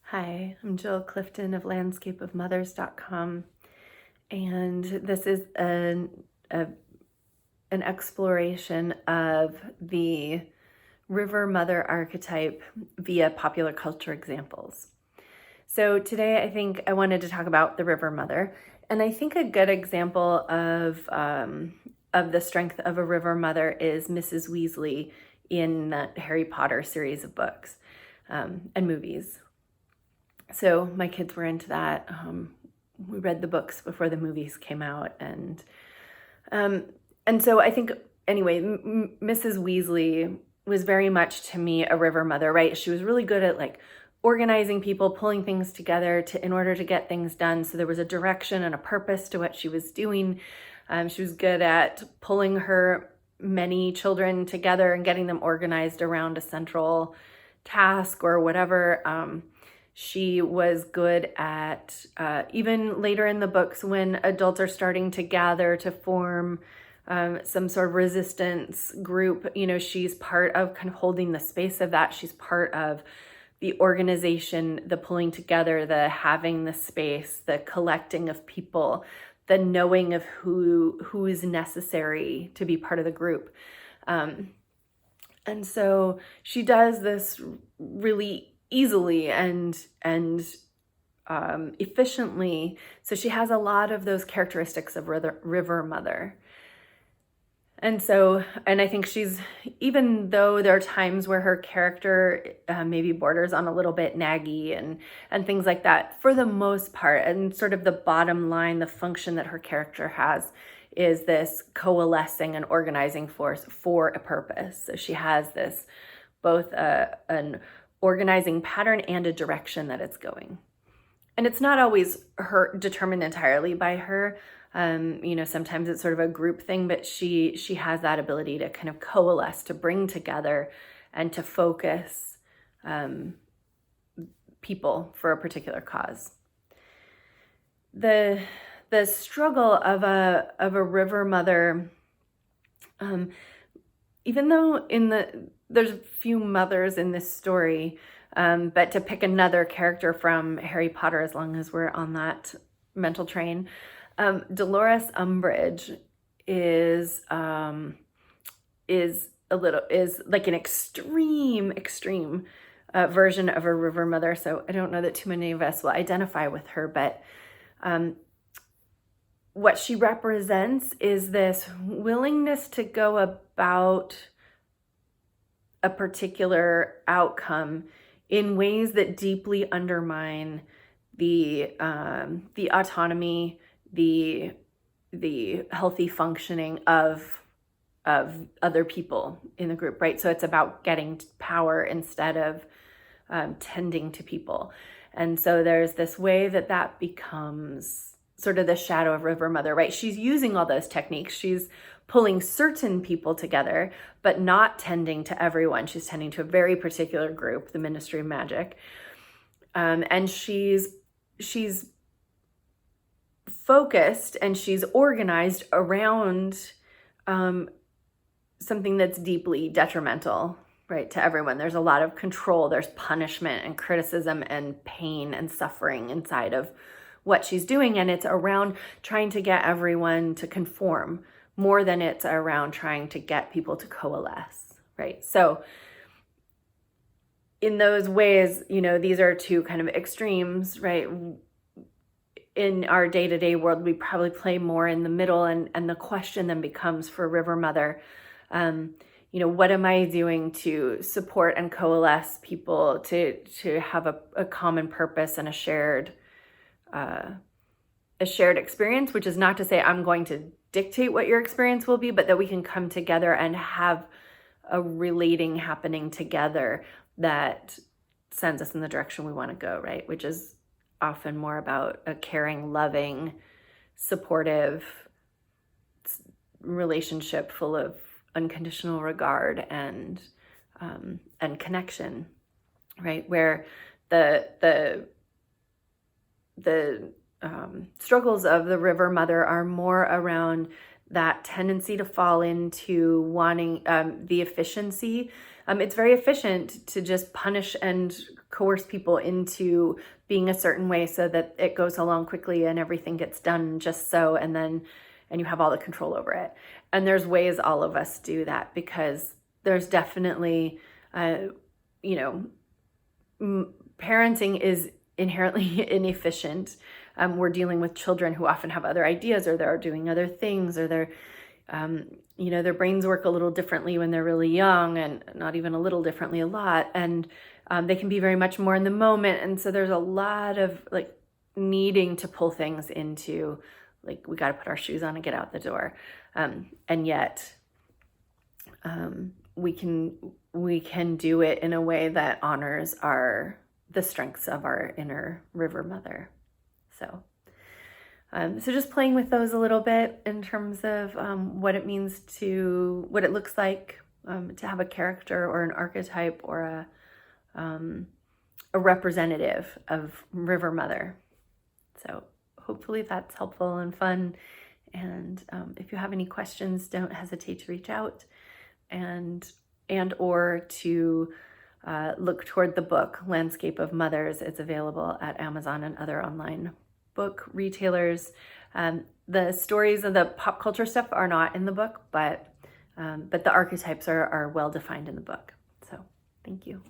Hi, I'm Jill Clifton of landscapeofmothers.com, and this is an exploration of the river mother archetype via popular culture examples. So today I think I wanted to talk about the river mother, and I think a good example of the strength of a river mother is Mrs. Weasley in the Harry Potter series of books and movies. So my kids were into that. We read the books before the movies came out, and so I think anyway, Mrs. Weasley was very much to me a river mother, right? She was really good at like organizing people, pulling things together in order to get things done. So there was a direction and a purpose to what she was doing. She was good at pulling her many children together and getting them organized around a central task or whatever. She was good at, even later in the books when adults are starting to gather to form some sort of resistance group, she's part of kind of holding the space of that. She's part of the organization, the pulling together, the having the space, the collecting of people, the knowing of who is necessary to be part of the group. And so she does this really easily and efficiently. So she has a lot of those characteristics of river mother. And I think she's, even though there are times where her character maybe borders on a little bit naggy and things like that, for the most part, and sort of the bottom line, the function that her character has is this coalescing and organizing force for a purpose. So she has this, both an organizing pattern and a direction that it's going. And it's not always determined entirely by her. Sometimes it's sort of a group thing, but she has that ability to kind of coalesce, to bring together and to focus people for a particular cause. The struggle of a river mother, even though there's a few mothers in this story, but to pick another character from Harry Potter, as long as we're on that mental train, Delores Umbridge is like an extreme version of a river mother. So I don't know that too many of us will identify with her, but what she represents is this willingness to go about a particular outcome in ways that deeply undermine the autonomy, the healthy functioning of other people in the group, right? So it's about getting power instead of tending to people. And so there's this way that becomes sort of the shadow of river mother, right? She's using all those techniques. She's pulling certain people together, but not tending to everyone. She's tending to a very particular group, the Ministry of Magic. And she's focused and she's organized around something that's deeply detrimental, right, to everyone. There's a lot of control, there's punishment and criticism and pain and suffering inside of what she's doing, and it's around trying to get everyone to conform more than it's around trying to get people to coalesce, right? So in those ways, these are two kind of extremes, right? In our day-to-day world, we probably play more in the middle, and the question then becomes for river mother, what am I doing to support and coalesce people to have a common purpose and a shared experience, which is not to say I'm going to dictate what your experience will be, but that we can come together and have a relating happening together that sends us in the direction we want to go, right? Which is often more about a caring, loving, supportive relationship full of unconditional regard and connection, right? Where the struggles of the river mother are more around that tendency to fall into wanting the efficiency. It's very efficient to just punish and coerce people into being a certain way so that it goes along quickly and everything gets done just so, and you have all the control over it. And there's ways all of us do that, because there's definitely, parenting is inherently inefficient. We're dealing with children who often have other ideas, or they're doing other things, or their brains work a little differently when they're really young, and not even a little differently, a lot. And they can be very much more in the moment. And so there's a lot of needing to pull things into, we got to put our shoes on and get out the door. And yet we can do it in a way that honors the strengths of our inner river mother. So just playing with those a little bit in terms of what it looks like to have a character or an archetype or a representative of river mother. So hopefully that's helpful and fun. And if you have any questions, don't hesitate to reach out or to look toward the book, Landscape of Mothers. It's available at Amazon and other online book retailers. The stories of the pop culture stuff are not in the book, but the archetypes are well defined in the book. So thank you.